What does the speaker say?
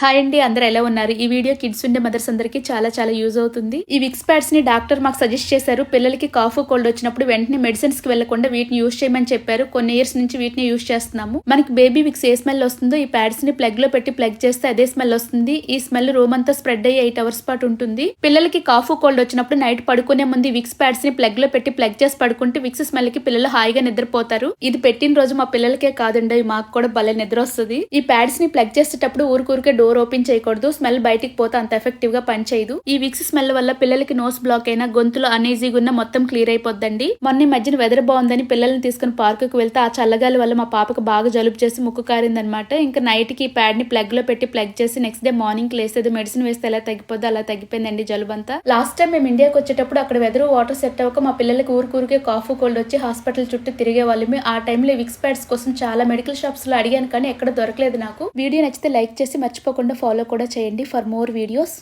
Hi అండి, అందరూ ఎలా ఉన్నారు? ఈ వీడియో కిడ్స్ ఉండే మదర్స్ అందరికి చాలా యూజ్ అవుతుంది. ఈ విక్స్ ప్యాడ్స్ ని డాక్టర్ మాకు సజెస్ట్ చేశారు. పిల్లలకి కాఫ్ కోల్డ్ వచ్చినప్పుడు వెంటనే మెడిసిన్స్ కి వెళ్లకుండా వీటిని యూజ్ చేయమని చెప్పారు. కొన్ని ఇయర్స్ నుంచి వీటిని యూజ్ చేస్తున్నాము. మనకి బేబీ విక్స్ ఏ స్మెల్ వస్తుందో ఈ ప్యాడ్స్ ని ప్లగ్ లో పెట్టి ప్లగ్ చేస్తే అదే స్మెల్ వస్తుంది. ఈ స్మెల్ రూమ్ అంతా స్ప్రెడ్ అయ్యి 8 అవర్స్ పాటు ఉంటుంది. పిల్లలకి కాఫ్ కోల్డ్ వచ్చినప్పుడు నైట్ పడుకునే ముందు విక్స్ ప్యాడ్స్ ని ప్లగ్ లో పెట్టి ప్లగ్ చేసి పడుకుంటే విక్స్ స్మెల్ కి పిల్లలు హాయిగా నిద్రపోతారు. ఇది పెట్టిన రోజు మా పిల్లలకే కాదండి, మాకు కూడా భలే నిద్ర వస్తుంది. ఈ ప్యాడ్స్ ని ప్లగ్ చేసేటప్పుడు ఊరికే డోర్ ఓపెన్ చేయకూడదు. స్మెల్ బయటికి పోతే అంత ఎఫెక్టివ్ గా పనిచేయదు. ఈ విక్స్ స్మెల్ వల్ల పిల్లలకి నోస్ బ్లాక్ అయినా, గొంతులో అనీజీగా ఉన్న మొత్తం క్లియర్ అయిపోద్దండి. మొన్న మధ్యన వెదర్ బాగుందని పిల్లల్ని తీసుకుని పార్క్ కు వెళ్తే ఆ చల్లగాలి వల్ల మా పాపకు బాగా జలుబు చేసి ముక్కు కారిందనమాట. ఇంకా నైట్ కి ఈ ప్యాడ్ ని ప్లగ్ లో పెట్టి ప్లగ్ చేసి నెక్స్ట్ డే మార్నింగ్ లేసేది మెడిసిన్ వేస్తే ఎలా తగ్గిపోద్దో అలా తగ్గిపోయిందండి జలుబు అంతా. లాస్ట్ టైం మేము ఇండియాకి వచ్చేటప్పుడు అక్కడ వెదర్ వాటర్ సెట్ అవ్వక మా పిల్లలకి ఊరికే కాఫ్ కోల్డ్ వచ్చి హాస్పిటల్ చుట్టూ తిరిగే వాళ్ళమే. ఆ టైంలో విక్స్ ప్యాడ్స్ కోసం చాలా మెడికల్ షాప్స్ లో అడిగాను, కానీ ఎక్కడ దొరకలేదు నాకు. వీడియో నచ్చితే లైక్ చేసి మర్చిపోకుండా ఫాలో కూడా చేయండి ఫర్ మోర్ వీడియోస్.